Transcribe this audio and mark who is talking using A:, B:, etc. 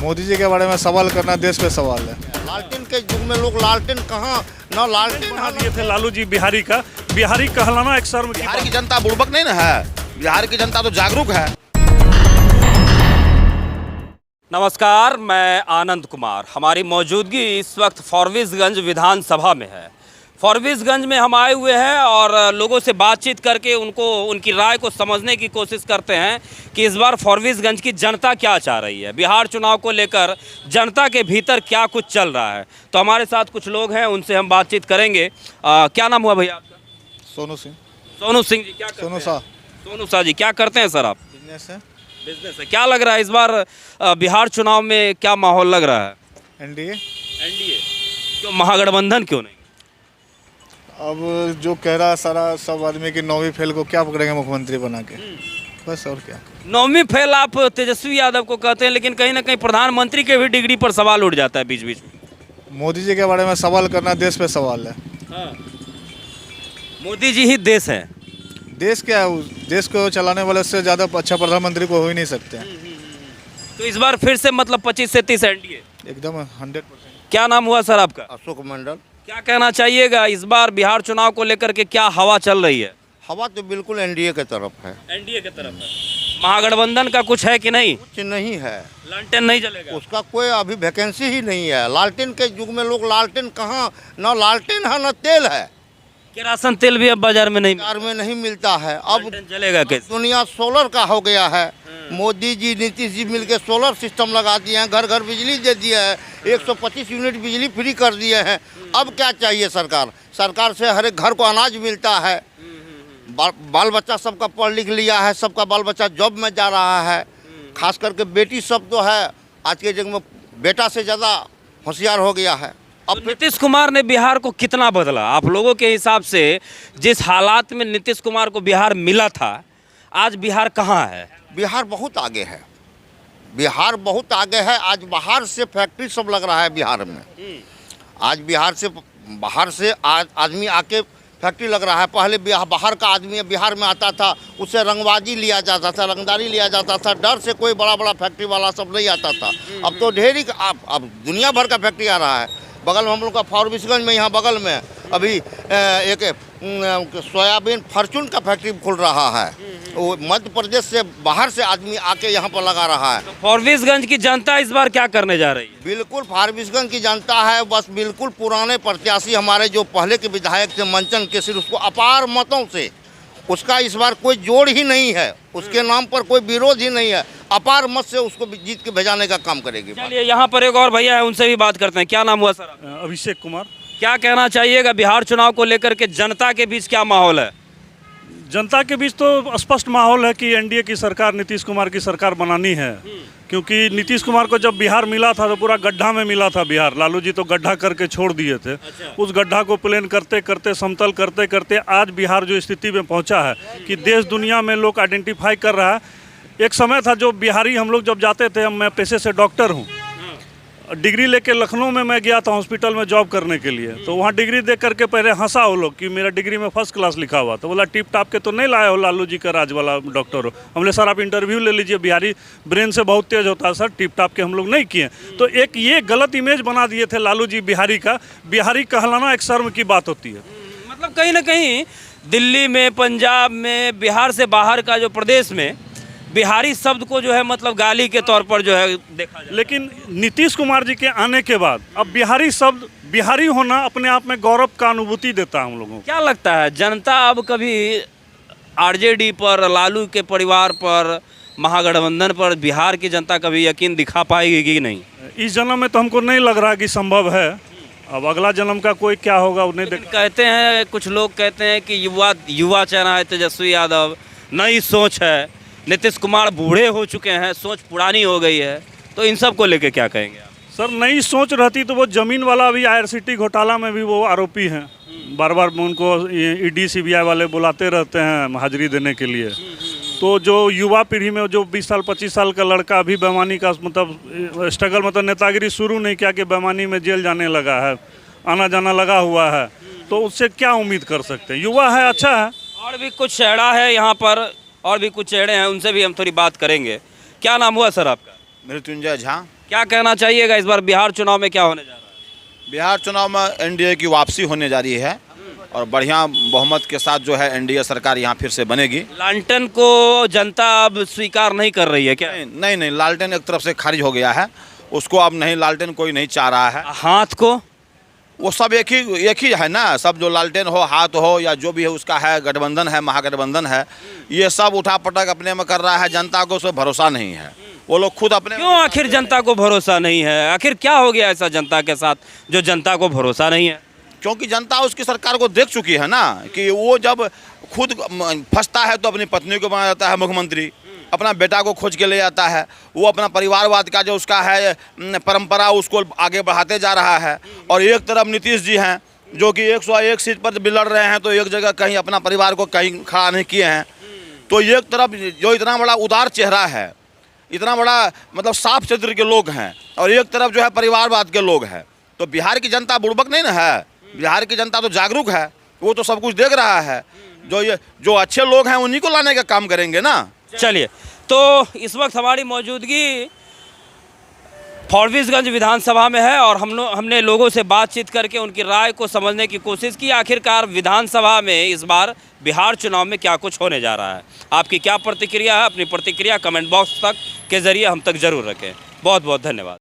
A: मोदी जी के बारे में सवाल करना देश पे सवाल है।
B: लालटेन के युग में लोग लालटेन कहाँ न लालटेन
C: बना दिए थे लालू जी बिहारी का। बिहारी कहलाना एक शर्म की
D: बिहार की जनता बुड़बक नहीं ना है, बिहार की जनता तो जागरूक है।
E: नमस्कार, मैं आनंद कुमार। हमारी मौजूदगी इस वक्त फॉरबिसगंज विधानसभा में है। फॉरबिसगंज में हम आए हुए हैं और लोगों से बातचीत करके उनकी राय को समझने की कोशिश करते हैं कि इस बार फॉरबिसगंज की जनता क्या चाह रही है, बिहार चुनाव को लेकर जनता के भीतर क्या कुछ चल रहा है। तो हमारे साथ कुछ लोग हैं, उनसे हम बातचीत करेंगे। क्या नाम हुआ भैया आपका?
A: सोनू सिंह।
E: सोनू सिंह जी, क्या करते
A: सोनू
E: हैं?
A: शाह।
E: सोनू शाह जी, क्या करते हैं सर आप?
A: बिजनेस है।
E: बिजनेस है। क्या लग रहा है इस बार बिहार चुनाव में क्या माहौल लग रहा है?
A: एनडीए।
E: क्यों महागठबंधन क्यों नहीं?
A: अब जो कह रहा है सारा सब आदमी की 9वीं फेल को क्या पकड़ेंगे मुख्यमंत्री बना के, बस और क्या।
E: 9वीं फेल आप तेजस्वी यादव को कहते हैं, लेकिन कहीं ना कहीं प्रधानमंत्री के भी डिग्री पर सवाल उठ जाता है बीच बीच में।
A: मोदी जी के बारे में सवाल करना देश पे सवाल है।
E: हाँ। मोदी जी ही देश है।
A: देश क्या है, देश को चलाने वाले से ज़्यादा अच्छा प्रधानमंत्री को हो ही नहीं सकते हैं।
E: तो इस बार फिर से मतलब 25 से 30 एनडीए
A: एकदम 100%।
E: क्या नाम हुआ सर आपका?
B: अशोक मंडल।
E: क्या कहना चाहिएगा इस बार बिहार चुनाव को लेकर के, क्या हवा चल रही है?
B: हवा तो बिल्कुल एनडीए की तरफ है।
E: एनडीए की तरफ है। महागठबंधन का कुछ है कि नहीं?
B: कुछ नहीं है,
E: लालटेन नहीं जलेगा
B: उसका कोई अभी वैकेंसी ही नहीं है। लालटेन के युग में लोग लालटेन कहाँ न लालटेन है न तेल है।
E: केरासन तेल भी अब बाजार में नहीं
B: बाजार में नहीं मिलता है। अब
E: लालटेन जलेगा कैसे?
B: दुनिया सोलर का हो गया है। मोदी जी नीतीश जी मिलके सोलर सिस्टम लगा दिए हैं, घर घर बिजली दे दिया है, 125 यूनिट बिजली फ्री कर दिए हैं। अब क्या चाहिए सरकार से हर एक घर को अनाज मिलता है। बाल बच्चा सबका पढ़ लिख लिया है, सबका बाल बच्चा जॉब में जा रहा है। खास करके बेटी सब तो है, आज के युग में बेटा से ज़्यादा होशियार हो गया है।
E: अब नीतीश कुमार ने बिहार को कितना बदला आप लोगों के हिसाब से? जिस हालात में नीतीश कुमार को बिहार मिला था, आज बिहार कहाँ है?
B: बिहार बहुत आगे है, बिहार बहुत आगे है। आज बाहर से फैक्ट्री सब लग रहा है बिहार में। आज बाहर से आदमी आके फैक्ट्री लग रहा है। पहले बाहर का आदमी बिहार में आता था, उससे रंगबाजी लिया जाता था, रंगदारी लिया जाता था, डर से कोई बड़ा बड़ा फैक्ट्री वाला सब नहीं आता था। अब तो ढेर ही अब दुनिया भर का फैक्ट्री आ रहा है। बगल में हम लोग का फॉरबिसगंज में, यहाँ बगल में अभी एक सोयाबीन फॉर्चून का फैक्ट्री खुल रहा है। वो मध्य प्रदेश से बाहर से आदमी आके यहाँ पर लगा रहा है।
E: तो फॉरबिसगंज की जनता इस बार क्या करने जा रही है?
B: बिल्कुल फॉरबिसगंज की जनता है, बस बिल्कुल पुराने प्रत्याशी हमारे जो पहले के विधायक थे मंचन केसरी, उसको अपार मतों से, उसका इस बार कोई जोड़ ही नहीं है, उसके नाम पर कोई विरोध ही नहीं है। अपार मत से उसको जीत के भेजाने का काम करेगी।
E: चलिए, यहाँ पर एक और भैया है, उनसे भी बात करते हैं। क्या नाम हुआ सर आपका?
C: अभिषेक कुमार।
E: क्या कहना चाहिएगा बिहार चुनाव को लेकर के, जनता के बीच क्या माहौल है?
C: जनता के बीच तो स्पष्ट माहौल है कि एनडीए की सरकार, नीतीश कुमार की सरकार बनानी है। क्योंकि नीतीश कुमार को जब बिहार मिला था तो पूरा गड्ढा में मिला था बिहार। लालू जी तो गड्ढा करके छोड़ दिए थे। उस गड्ढा को प्लेन करते करते, समतल करते करते आज बिहार जो स्थिति में पहुंचा है कि देश दुनिया में लोग आइडेंटिफाई कर रहा है। एक समय था जो बिहारी, हम लोग जब जाते थे, मैं पेशे से डॉक्टर हूँ, डिग्री लेके लखनऊ में मैं गया था हॉस्पिटल में जॉब करने के लिए। तो वहाँ डिग्री देख करके पहले हंसा वो लोग कि मेरा डिग्री में फर्स्ट क्लास लिखा हुआ। तो बोला टिप टाप के तो नहीं लाए हो, लालू जी का राज वाला डॉक्टर हो। हमने सर आप इंटरव्यू ले लीजिए, बिहारी ब्रेन से बहुत तेज होता है सर, टिप टाप के हम लोग नहीं किए। तो एक ये गलत इमेज बना दिए थे लालू जी बिहारी का। बिहारी कहलाना एक शर्म की बात होती है।
E: मतलब कहीं ना कहीं दिल्ली में, पंजाब में, बिहार से बाहर का जो प्रदेश में बिहारी शब्द को जो है मतलब गाली के तौर पर जो है देखा जाए।
C: लेकिन नीतीश कुमार जी के आने के बाद अब बिहारी शब्द, बिहारी होना अपने आप में गौरव का अनुभूति देता है हम लोगों को।
E: क्या लगता है जनता अब कभी आरजेडी पर, लालू के परिवार पर, महागठबंधन पर बिहार की जनता कभी यकीन दिखा पाएगी कि नहीं?
C: इस जन्म में तो हमको नहीं लग रहा कि संभव है। अब अगला जन्म का कोई क्या होगा उन्हें देख।
E: कहते हैं, कुछ लोग कहते हैं कि युवा चेहरा है तेजस्वी यादव, नई सोच है। नीतीश कुमार बूढ़े हो चुके हैं, सोच पुरानी हो गई है। तो इन सब को लेके क्या कहेंगे आप?
C: सर नई सोच रहती तो वो जमीन वाला अभी IRCT घोटाला में भी वो आरोपी हैं। बार बार उनको ईडी CBI वाले बुलाते रहते हैं हाजिरी देने के लिए। तो जो युवा पीढ़ी में जो 20 साल 25 साल का लड़का अभी बेईमानी का मतलब स्ट्रगल, मतलब नेतागिरी शुरू नहीं किया कि बेईमानी में जेल जाने लगा है, आना जाना लगा हुआ है, तो उससे क्या उम्मीद कर सकते हैं? युवा है, अच्छा है।
E: और भी कुछ चेहरा है यहाँ पर, और भी कुछ चेहरे हैं, उनसे भी हम थोड़ी बात करेंगे। क्या नाम हुआ सर आपका?
D: मृत्युंजय झा।
E: क्या कहना चाहिएगा इस बार बिहार चुनाव में क्या होने जा रहा है?
D: बिहार चुनाव में एनडीए की वापसी होने जा रही है और बढ़िया बहुमत के साथ जो है एनडीए सरकार यहाँ फिर से बनेगी।
E: लालटेन को जनता अब स्वीकार नहीं कर रही है क्या?
D: नहीं, लालटेन एक तरफ से खारिज हो गया है, उसको अब नहीं, लालटेन कोई नहीं चाह रहा है।
E: हाथ को
D: वो सब एक ही है ना, सब जो लालटेन हो, हाथ हो या जो भी है उसका है, गठबंधन है, महागठबंधन है, ये सब उठा पटक अपने में कर रहा है। जनता को उस पर भरोसा नहीं है, वो लोग खुद अपने।
E: क्यों आखिर जनता को भरोसा नहीं है? आखिर क्या हो गया ऐसा जनता के साथ जो जनता को भरोसा नहीं है?
D: क्योंकि जनता उसकी सरकार को देख चुकी है ना कि वो जब खुद फंसता है तो अपनी पत्नी को बना जाता है मुख्यमंत्री, अपना बेटा को खोज के ले जाता है, वो अपना परिवारवाद का जो उसका है परंपरा उसको आगे बढ़ाते जा रहा है। और एक तरफ नीतीश जी हैं जो कि 101 सीट पर भी लड़ रहे हैं, तो एक जगह कहीं अपना परिवार को कहीं खड़ा नहीं किए हैं। तो एक तरफ जो इतना बड़ा उदार चेहरा है, इतना बड़ा मतलब साफ चरित्र के लोग हैं, और एक तरफ जो है परिवारवाद के लोग हैं। तो बिहार की जनता बुड़बक नहीं ना है, बिहार की जनता तो जागरूक है, वो तो सब कुछ देख रहा है। जो अच्छे लोग हैं उन्हीं को लाने का काम करेंगे ना।
E: चलिए, तो इस वक्त हमारी मौजूदगी फॉरबिसगंज विधानसभा में है और हमने लोगों से बातचीत करके उनकी राय को समझने की कोशिश की। आखिरकार विधानसभा में इस बार बिहार चुनाव में क्या कुछ होने जा रहा है। आपकी क्या प्रतिक्रिया है? अपनी प्रतिक्रिया कमेंट बॉक्स तक के ज़रिए हम तक ज़रूर रखें। बहुत बहुत धन्यवाद।